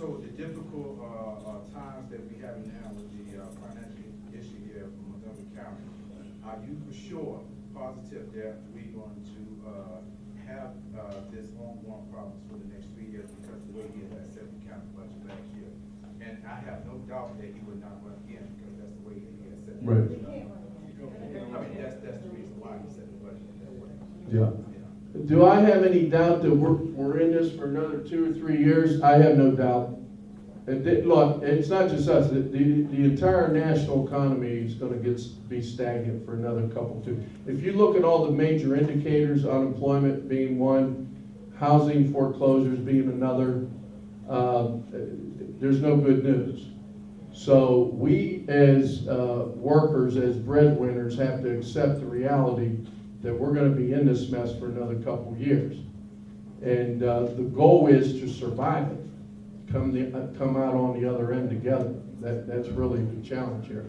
So the difficult times that we have now with the financial issue here from Montgomery County, are you for sure positive that we're going to have this ongoing problems for the next 3 years because of the way he has set the county budget last year? And I have no doubt that he would not run again because that's the way he has set the budget. I mean, that's the reason why he set the budget that way. Yeah. Do I have any doubt that we're in this for another 2 or 3 years? I have no doubt. Look, it's not just us. The entire national economy is going to be stagnant for another couple, too. If you look at all the major indicators, unemployment being one, housing foreclosures being another, there's no good news. So we as workers, as breadwinners, have to accept the reality that we're going to be in this mess for another couple years. And the goal is to survive it, come out on the other end together. That's really the challenge here.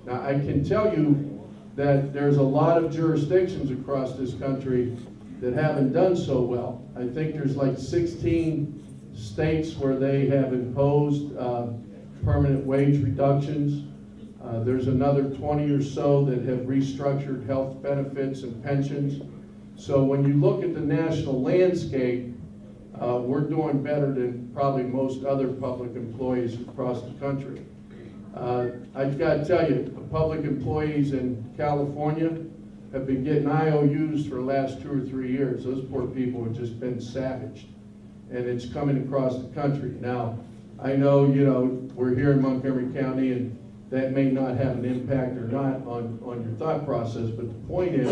Now, I can tell you that there's a lot of jurisdictions across this country that haven't done so well. I think there's like 16 states where they have imposed permanent wage reductions. There's another 20 or so that have restructured health benefits and pensions. So when you look at the national landscape, we're doing better than probably most other public employees across the country. I've got to tell you, the public employees in California have been getting IOUs for the last 2 or 3 years. Those poor people have just been savaged. And it's coming across the country. Now, I know, we're here in Montgomery County, and that may not have an impact or not on your thought process, but the point is,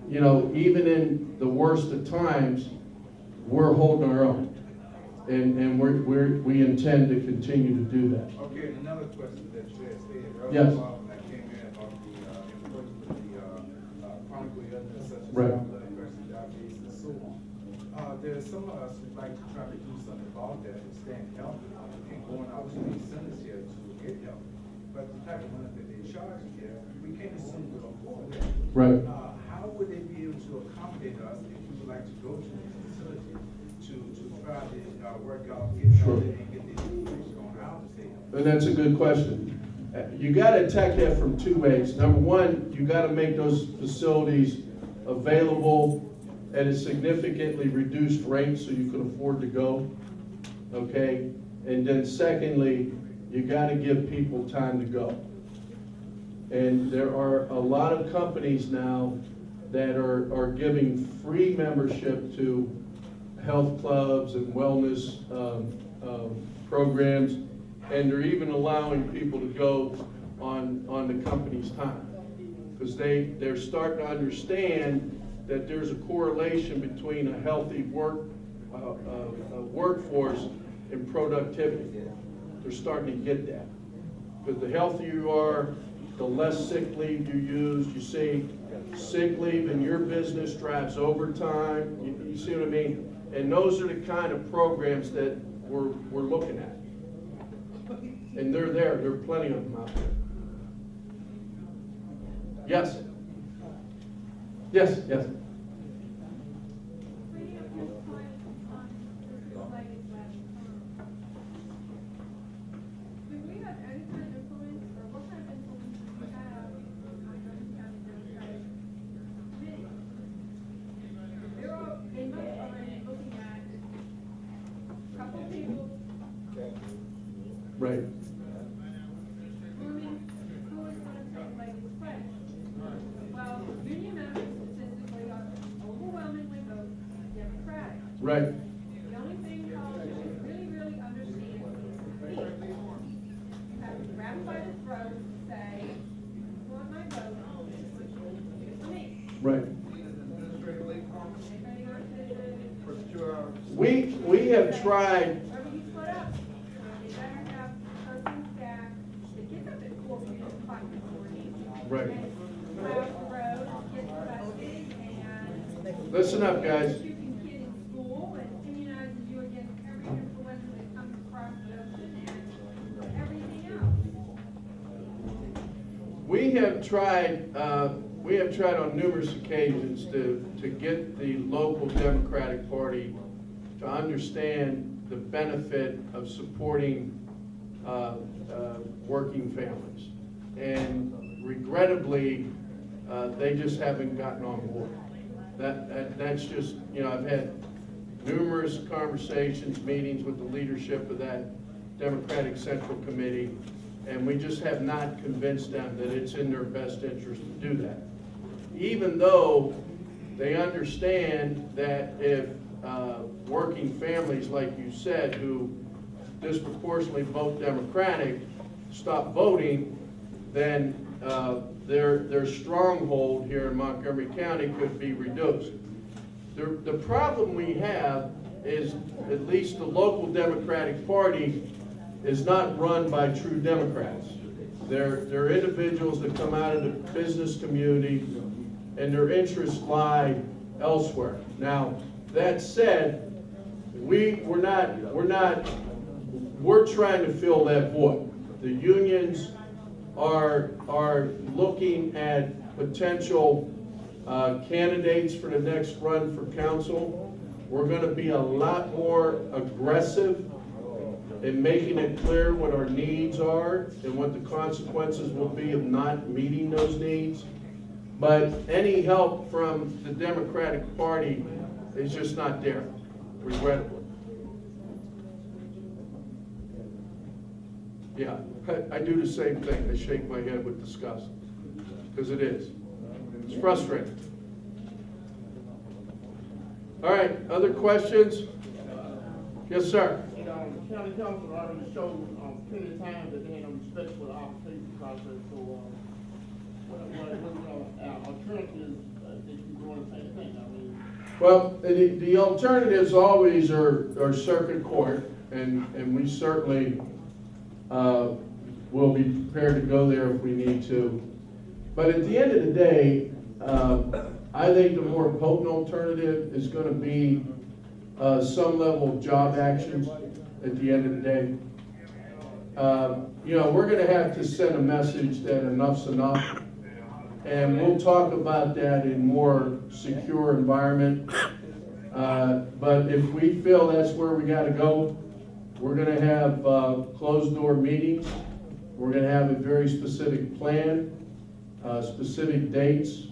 even in the worst of times, we're holding our own, and we intend to continue to do that. Okay, another question that you had stated earlier. Yes. When I came in about the employees with the chronic illness such as Right. high blood pressure, diabetes, and so on. There's some of us who'd like to try to do something about that and staying healthy and going out to these centers here to get help. But the type of money that they charge here, we can't assume we'll afford that. Right. How would they be able to accommodate us if we would like to go to this facility to try to work out, get Sure. help and get the information on how to stay healthy? And that's a good question. You got to attack that from 2 ways. Number one, you got to make those facilities available at a significantly reduced rate so you can afford to go, okay? And then secondly, you got to give people time to go. And there are a lot of companies now that are giving free membership to health clubs and wellness programs, and they're even allowing people to go on the company's time, because they're starting to understand that there's a correlation between a healthy workforce and productivity. They're starting to get that, because the healthier you are, the less sick leave you use. You see, sick leave in your business drives overtime. You see what I mean? And those are the kind of programs that we're looking at. And they're there. There are plenty of them out there. Yes? Yes, yes. Right. Well, union members statistically are overwhelmingly vote Democratic. Right. The only thing politicians really understand is you have to grab them by the throat and say, you want my vote, it's for me. Right. Anybody We have tried. wherever you split up, they better have person staff that gets up at 4 p.m. and 5 in the morning. Right. And plows the road, gets arrested, and Listen up, guys. shooting kid in school and immunizes you against every influenza that comes across the ocean and everything else. We have tried on numerous occasions to get the local Democratic Party to understand the benefit of supporting working families. And regrettably, they just haven't gotten on board. That's just, you know, I've had numerous conversations, meetings with the leadership of that Democratic Central Committee, and we just have not convinced them that it's in their best interest to do that. Even though they understand that if working families, like you said, who disproportionately vote Democratic, stop voting, then their stronghold here in Montgomery County could be reduced. The problem we have is at least the local Democratic Party is not run by true Democrats. They're individuals that come out of the business community, and their interests lie elsewhere. Now, that said, we're trying to fill that void. The unions are looking at potential candidates for the next run for council. We're going to be a lot more aggressive in making it clear what our needs are and what the consequences will be of not meeting those needs. But any help from the Democratic Party is just not there, regrettably. Yeah, I do the same thing. I shake my head with disgust, because it is. It's frustrating. All right, other questions? Yes, sir. County Council already showed plenty of times that they had no respect for the application process. So, what alternatives that you going to say thing? I mean, Well, the alternatives always are circuit court, and we certainly will be prepared to go there if we need to. But at the end of the day, I think the more potent alternative is going to be some level of job actions at the end of the day. You know, we're going to have to send a message that enough's enough, and we'll talk about that in more secure environment. But if we feel that's where we got to go, we're going to have closed door meetings. We're going to have a very specific plan, specific dates,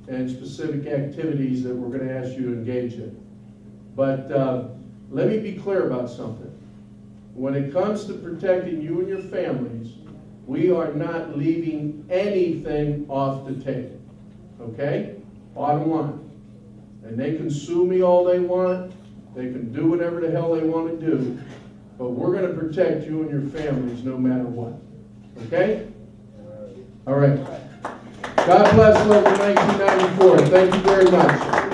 and specific activities that we're going to ask you to engage in. But let me be clear about something. When it comes to protecting you and your families, we are not leaving anything off the table, okay? Bottom line. And they can sue me all they want. They can do whatever the hell they want to do. But we're going to protect you and your families no matter what, okay? All right. God bless Local 1994. Thank you very much.